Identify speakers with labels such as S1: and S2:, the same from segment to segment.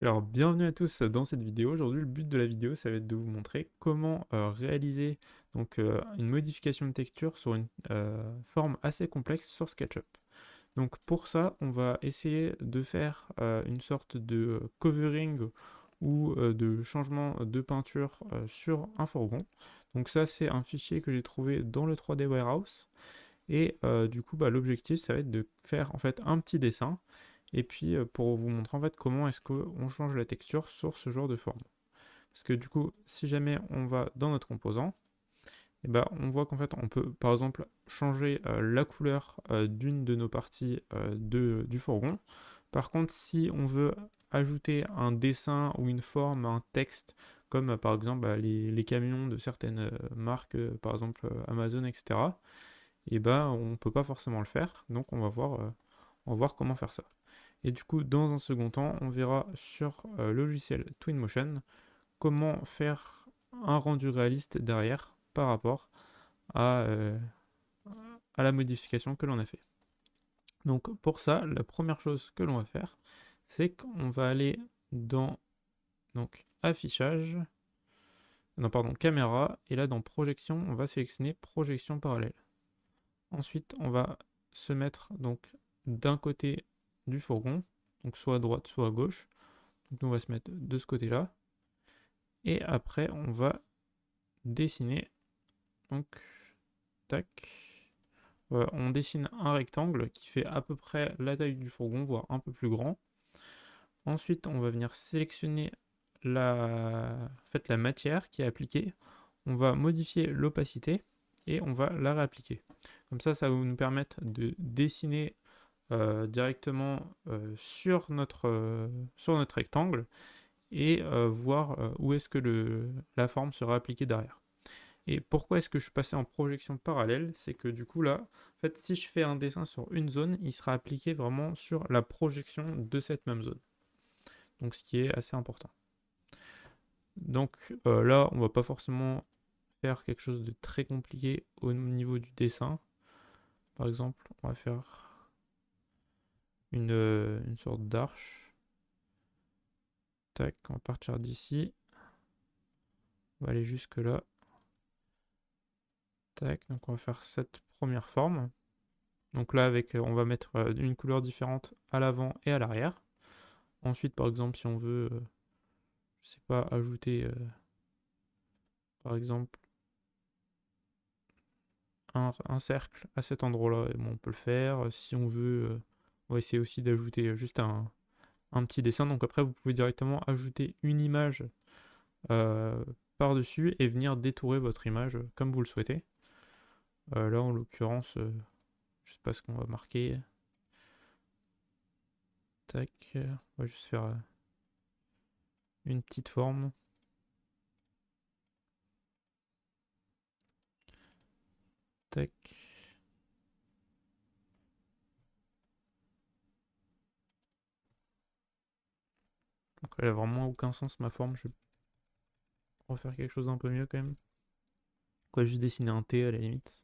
S1: Alors, bienvenue à tous dans cette vidéo. Aujourd'hui, le but de la vidéo, ça va être de vous montrer comment réaliser une modification de texture sur une forme assez complexe sur SketchUp. Donc pour ça, on va essayer de faire une sorte de covering ou de changement de peinture sur un fourgon. Donc ça, c'est un fichier que j'ai trouvé dans le 3D Warehouse. Et du coup, l'objectif, ça va être de faire en fait un petit dessin et puis pour vous montrer en fait comment est-ce qu'on change la texture sur ce genre de forme. Parce que du coup, si jamais on va dans notre composant, et on voit qu'en fait on peut par exemple changer la couleur d'une de nos parties du fourgon. Par contre, si on veut ajouter un dessin ou une forme, un texte, comme par exemple les camions de certaines marques, par exemple Amazon, etc., et on ne peut pas forcément le faire. Donc on va voir comment faire ça. Et du coup, dans un second temps, on verra sur le logiciel Twinmotion comment faire un rendu réaliste derrière par rapport à, euh, à la modification que l'on a fait. Donc pour ça, la première chose que l'on va faire, c'est qu'on va aller dans affichage, non pardon, caméra, et là dans projection, on va sélectionner projection parallèle. Ensuite, on va se mettre donc d'un côté du fourgon, donc soit à droite, soit à gauche. Donc nous, on va se mettre de ce côté-là. Et après, on va dessiner. Donc, tac. On dessine un rectangle qui fait à peu près la taille du fourgon, voire un peu plus grand. Ensuite, on va venir sélectionner la matière qui est appliquée. On va modifier l'opacité et on va la réappliquer. Comme ça va nous permettre de dessiner directement sur notre rectangle et voir où est-ce que la forme sera appliquée derrière. Et pourquoi est-ce que je suis passé en projection parallèle? C'est que du coup là, en fait, si je fais un dessin sur une zone, il sera appliqué vraiment sur la projection de cette même zone. Donc ce qui est assez important. Donc là, on va pas forcément faire quelque chose de très compliqué au niveau du dessin. Par exemple, on va faire une sorte d'arche. Tac, on va partir d'ici. On va aller jusque là. Tac, donc on va faire cette première forme. Donc là, on va mettre une couleur différente à l'avant et à l'arrière. Ensuite, par exemple, si on veut, je sais pas, ajouter, par exemple, un cercle à cet endroit-là, on peut le faire. Si on veut, on va essayer aussi d'ajouter juste un petit dessin. Donc après, vous pouvez directement ajouter une image euh, par-dessus et venir détourer votre image comme vous le souhaitez. Là, en l'occurrence, je sais pas ce qu'on va marquer. Tac, on va juste faire une petite forme. Tac. Donc elle a vraiment aucun sens ma forme. Je vais refaire quelque chose d'un peu mieux quand même. Quoi, juste dessiner un T à la limite.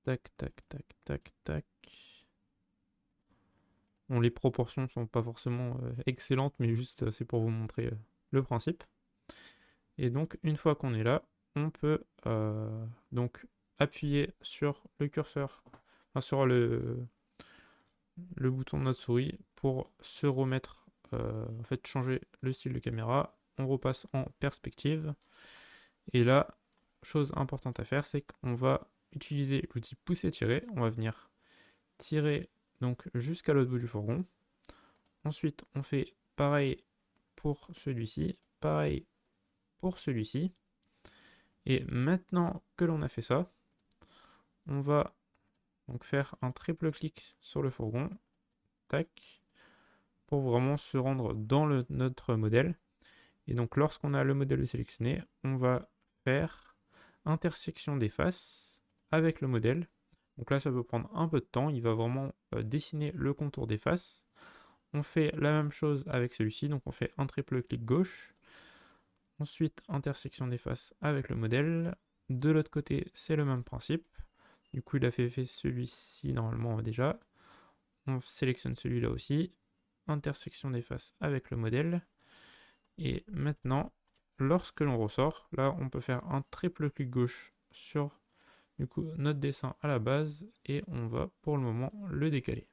S1: Tac, tac, tac, tac, tac. Bon, les proportions sont pas forcément excellentes, mais juste c'est pour vous montrer le principe. Et donc une fois qu'on est là, on peut donc appuyer sur le curseur, enfin sur le bouton de notre souris pour se remettre, en fait changer le style de caméra. On repasse en perspective. Et là, chose importante à faire, c'est qu'on va utiliser l'outil pousser-tirer. On va venir tirer donc jusqu'à l'autre bout du fourgon. Ensuite, on fait pareil pour celui-ci, pareil pour celui-ci. Et maintenant que l'on a fait ça, on va donc faire un triple clic sur le fourgon, tac, pour vraiment se rendre dans notre modèle. Et donc lorsqu'on a le modèle sélectionné, on va faire intersection des faces avec le modèle. Donc là, ça peut prendre un peu de temps. Il va vraiment dessiner le contour des faces. On fait la même chose avec celui-ci. Donc on fait un triple clic gauche. Ensuite, intersection des faces avec le modèle. De l'autre côté, c'est le même principe. Du coup, il a fait celui-ci normalement déjà. On sélectionne celui-là aussi. intersection des faces avec le modèle. Et maintenant, lorsque l'on ressort, là on peut faire un triple clic gauche sur du coup notre dessin à la base et on va pour le moment le décaler.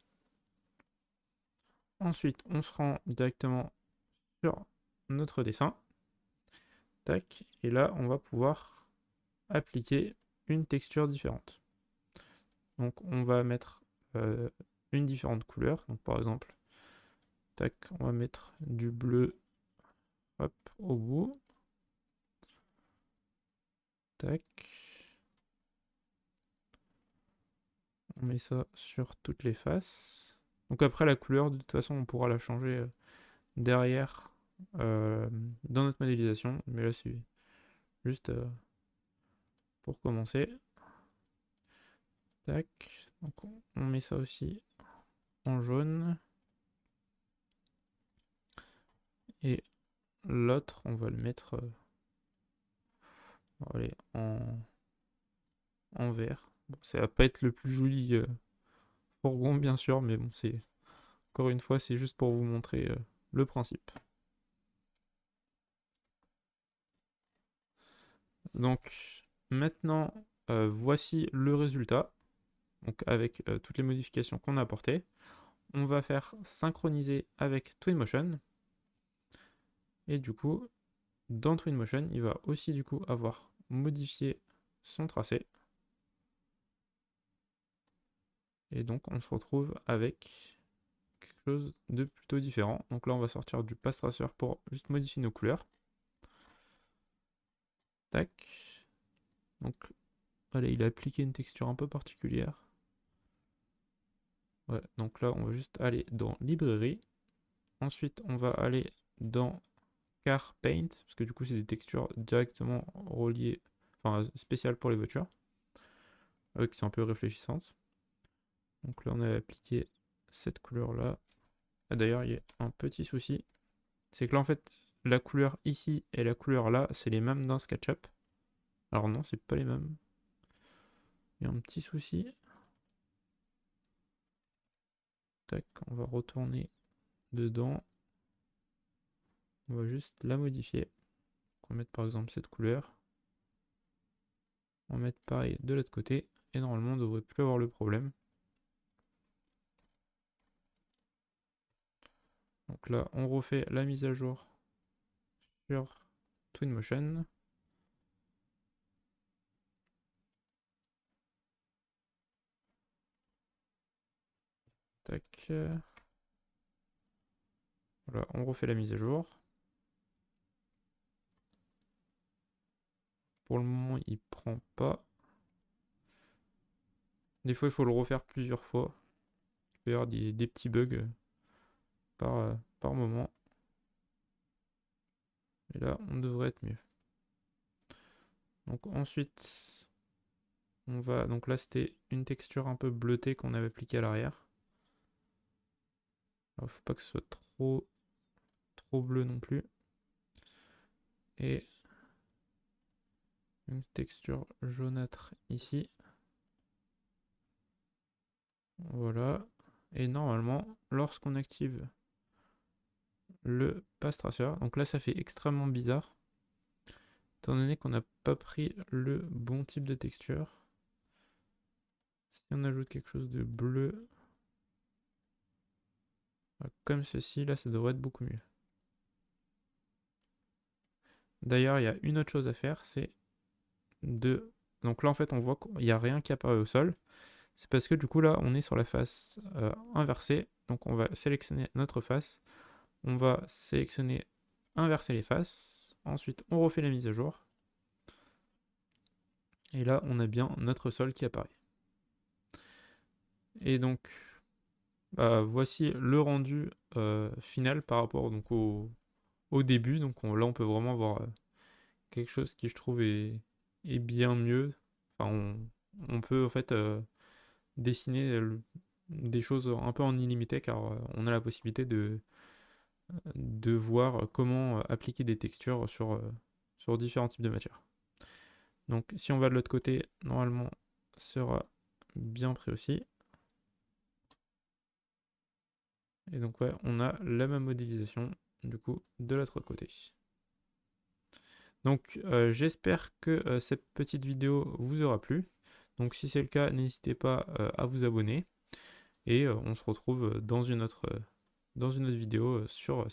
S1: Ensuite, on se rend directement sur notre dessin. Tac, et là on va pouvoir appliquer une texture différente. Donc on va mettre une différente couleur. Donc par exemple, tac, on va mettre du bleu, hop, au bout. Tac. On met ça sur toutes les faces. Donc après la couleur, de toute façon, on pourra la changer derrière dans notre modélisation. Mais là, c'est juste pour commencer. Tac. Donc on met ça aussi en jaune. Et l'autre, on va le mettre allez, en vert. Bon, ça va pas être le plus joli fourgon, bien sûr, mais bon, c'est encore une fois, c'est juste pour vous montrer le principe. Donc maintenant, voici le résultat. Donc avec toutes les modifications qu'on a apportées. On va faire synchroniser avec Twinmotion. Et du coup, dans Twinmotion, il va aussi du coup avoir modifié son tracé. Et donc on se retrouve avec quelque chose de plutôt différent. Donc là on va sortir du Path Tracer pour juste modifier nos couleurs. Tac. Donc allez, il a appliqué une texture un peu particulière. Ouais, donc là on va juste aller dans librairie. Ensuite on va aller dans Car Paint, parce que du coup c'est des textures directement reliées, enfin spéciales pour les voitures, qui sont un peu réfléchissantes. Donc là on a appliqué cette couleur là. Ah, d'ailleurs il y a un petit souci, c'est que là en fait la couleur ici et la couleur là c'est les mêmes dans SketchUp. Alors non, c'est pas les mêmes. Il y a un petit souci. Tac, on va retourner dedans. On va juste la modifier. On va mettre par exemple cette couleur. On va mettre pareil de l'autre côté. Et normalement on devrait plus avoir le problème. Donc là on refait la mise à jour sur Twinmotion. Tac. Voilà, on refait la mise à jour. Pour le moment, il prend pas. Des fois, il faut le refaire plusieurs fois. Il peut y avoir des petits bugs par moment. Et là, on devrait être mieux. Donc ensuite, on va... Donc là, c'était une texture un peu bleutée qu'on avait appliquée à l'arrière. Alors, faut pas que ce soit trop bleu non plus. Et une texture jaunâtre ici. Voilà. Et normalement, lorsqu'on active le Path Tracer, donc là, ça fait extrêmement bizarre, étant donné qu'on n'a pas pris le bon type de texture. Si on ajoute quelque chose de bleu, comme ceci, là ça devrait être beaucoup mieux. D'ailleurs, il y a une autre chose à faire, c'est de... Donc là en fait on voit qu'il n'y a rien qui apparaît au sol. C'est parce que du coup là on est sur la face inversée. Donc on va sélectionner notre face. On va sélectionner inverser les faces. Ensuite on refait la mise à jour. Et là on a bien notre sol qui apparaît. Et donc voici le rendu final par rapport donc, au début. Donc là on peut vraiment voir quelque chose qui je trouve est bien mieux. Enfin, on peut en fait dessiner des choses un peu en illimité car on a la possibilité de voir comment appliquer des textures sur différents types de matières. Donc si on va de l'autre côté, normalement sera bien pris aussi. Et donc ouais, on a la même modélisation du coup de l'autre côté. Donc j'espère que cette petite vidéo vous aura plu. Donc si c'est le cas, n'hésitez pas à vous abonner. Et on se retrouve dans une autre vidéo sur